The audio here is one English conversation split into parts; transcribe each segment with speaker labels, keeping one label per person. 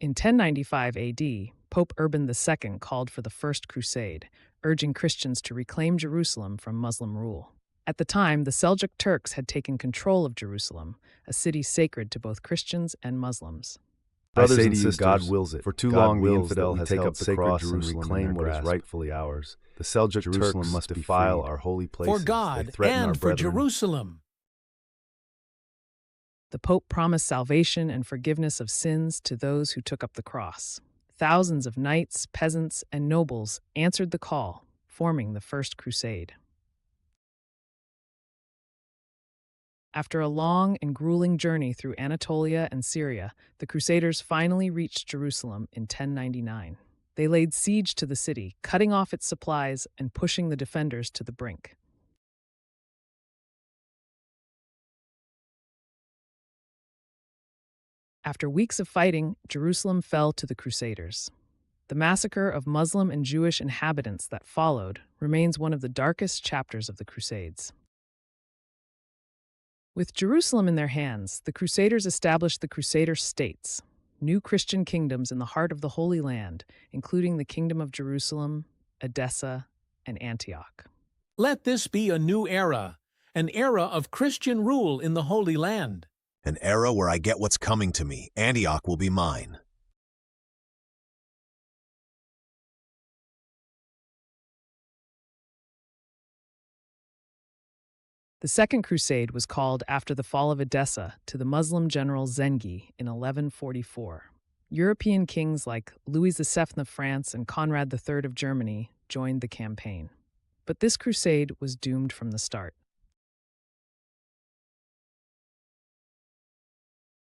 Speaker 1: In 1095 AD, Pope Urban II called for the First Crusade, urging Christians to reclaim Jerusalem from Muslim rule. At the time, the Seljuk Turks had taken control of Jerusalem, a city sacred to both Christians and Muslims.
Speaker 2: Brothers and sisters, God wills it. For too long, the infidel has held the cross and reclaim what is rightfully ours. The Seljuk Turks must defile our holy places.
Speaker 3: For God and for Jerusalem.
Speaker 1: The Pope promised salvation and forgiveness of sins to those who took up the cross. Thousands of knights, peasants, and nobles answered the call, forming the First Crusade. After a long and grueling journey through Anatolia and Syria, the Crusaders finally reached Jerusalem in 1099. They laid siege to the city, cutting off its supplies and pushing the defenders to the brink. After weeks of fighting, Jerusalem fell to the Crusaders. The massacre of Muslim and Jewish inhabitants that followed remains one of the darkest chapters of the Crusades. With Jerusalem in their hands, the Crusaders established the Crusader States, new Christian kingdoms in the heart of the Holy Land, including the Kingdom of Jerusalem, Edessa, and Antioch.
Speaker 3: Let this be a new era, an era of Christian rule in the Holy Land.
Speaker 4: An era where I get what's coming to me. Antioch will be mine.
Speaker 1: The Second Crusade was called after the fall of Edessa to the Muslim general Zengi in 1144. European kings like Louis VII of France and Conrad III of Germany joined the campaign. But this crusade was doomed from the start.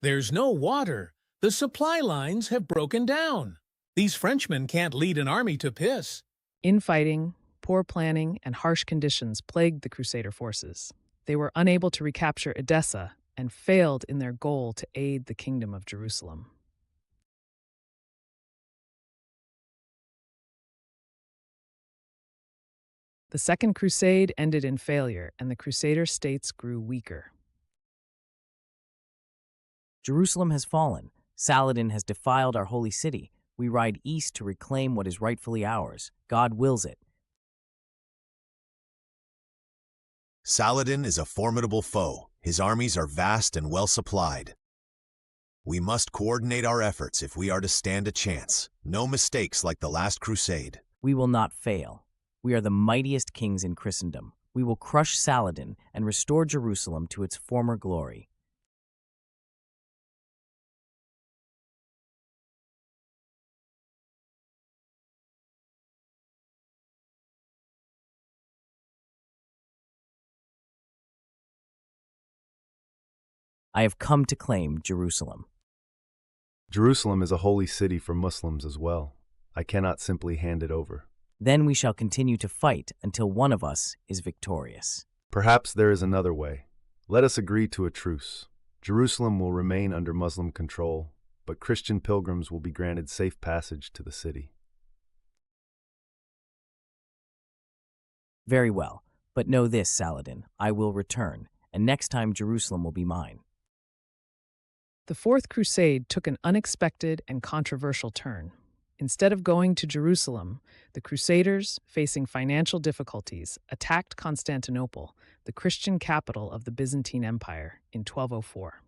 Speaker 3: There's no water. The supply lines have broken down. These Frenchmen can't lead an army to piss.
Speaker 1: Infighting, poor planning, and harsh conditions plagued the Crusader forces. They were unable to recapture Edessa and failed in their goal to aid the Kingdom of Jerusalem. The Second Crusade ended in failure, and the Crusader States grew weaker.
Speaker 5: Jerusalem has fallen. Saladin has defiled our holy city. We ride east to reclaim what is rightfully ours. God wills it.
Speaker 4: Saladin is a formidable foe. His armies are vast and well supplied. We must coordinate our efforts if we are to stand a chance. No mistakes like the last crusade.
Speaker 5: We will not fail. We are the mightiest kings in Christendom. We will crush Saladin and restore Jerusalem to its former glory. I have come to claim Jerusalem.
Speaker 2: Jerusalem is a holy city for Muslims as well. I cannot simply hand it over.
Speaker 5: Then we shall continue to fight until one of us is victorious.
Speaker 2: Perhaps there is another way. Let us agree to a truce. Jerusalem will remain under Muslim control, but Christian pilgrims will be granted safe passage to the city.
Speaker 5: Very well, but know this, Saladin, I will return, and next time Jerusalem will be mine.
Speaker 1: The Fourth Crusade took an unexpected and controversial turn. Instead of going to Jerusalem, the Crusaders, facing financial difficulties, attacked Constantinople, the Christian capital of the Byzantine Empire, in 1204.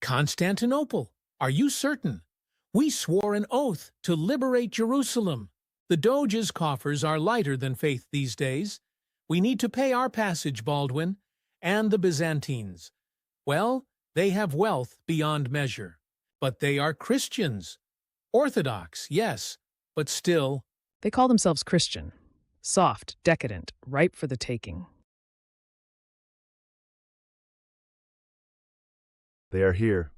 Speaker 3: Constantinople? Are you certain? We swore an oath to liberate Jerusalem. The Doge's coffers are lighter than faith these days. We need to pay our passage, Baldwin, and the Byzantines. Well, they have wealth beyond measure, but they are Christians. Orthodox, yes, but still.
Speaker 1: They call themselves Christian. Soft, decadent, ripe for the taking.
Speaker 2: They are here,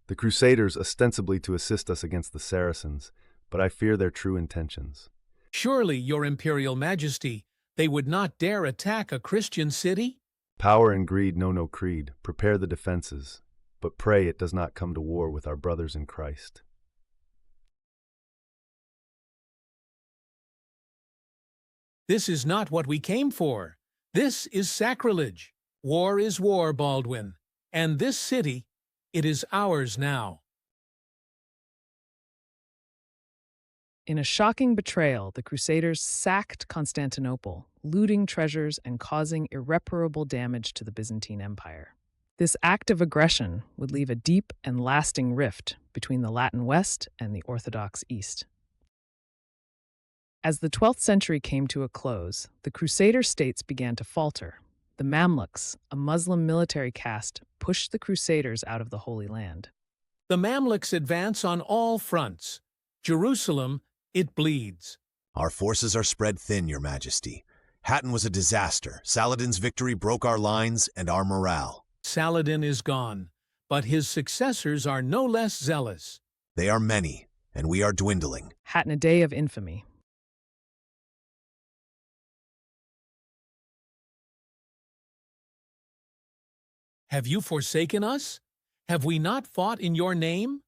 Speaker 2: the Crusaders ostensibly to assist us against the Saracens, but I fear their true intentions.
Speaker 3: Surely, Your Imperial Majesty, they would not dare attack a Christian city?
Speaker 2: Power and greed know no creed. Prepare the defenses, but pray it does not come to war with our brothers in Christ.
Speaker 3: This is not what we came for. This is sacrilege. War is war, Baldwin. And this city, it is ours now.
Speaker 1: In a shocking betrayal, the Crusaders sacked Constantinople, looting treasures and causing irreparable damage to the Byzantine Empire. This act of aggression would leave a deep and lasting rift between the Latin West and the Orthodox East. As the 12th century came to a close, the Crusader States began to falter. The Mamluks, a Muslim military caste, pushed the Crusaders out of the Holy Land.
Speaker 3: The Mamluks advance on all fronts. Jerusalem, it bleeds.
Speaker 4: Our forces are spread thin, Your Majesty. Hattin was a disaster. Saladin's victory broke our lines and our morale.
Speaker 3: Saladin is gone, but his successors are no less zealous.
Speaker 4: They are many, and we are dwindling.
Speaker 1: Hattin, a day of infamy.
Speaker 3: Have you forsaken us? Have we not fought in your name?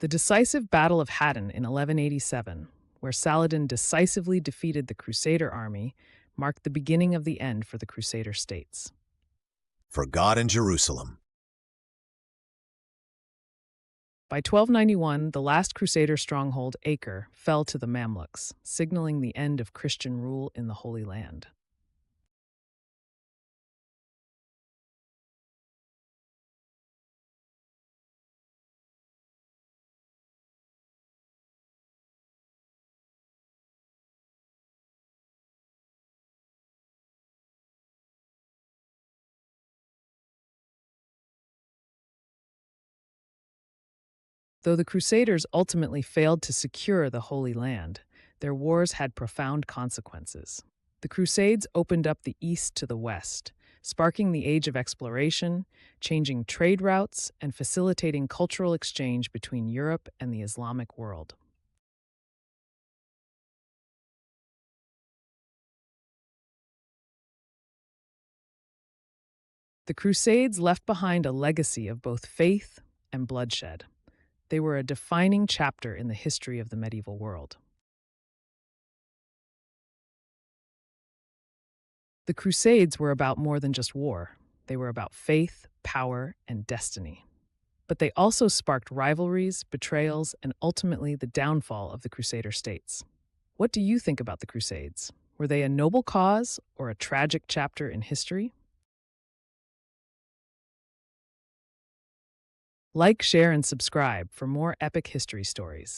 Speaker 1: The decisive Battle of Hattin in 1187, where Saladin decisively defeated the Crusader army, marked the beginning of the end for the Crusader States.
Speaker 4: For God and Jerusalem.
Speaker 1: By 1291, the last Crusader stronghold, Acre, fell to the Mamluks, signaling the end of Christian rule in the Holy Land. Though the Crusaders ultimately failed to secure the Holy Land, their wars had profound consequences. The Crusades opened up the East to the West, sparking the age of exploration, changing trade routes, and facilitating cultural exchange between Europe and the Islamic world. The Crusades left behind a legacy of both faith and bloodshed. They were a defining chapter in the history of the medieval world. The Crusades were about more than just war. They were about faith, power, and destiny. But they also sparked rivalries, betrayals, and ultimately the downfall of the Crusader states. What do you think about the Crusades? Were they a noble cause or a tragic chapter in history? Like, share, and subscribe for more epic history stories.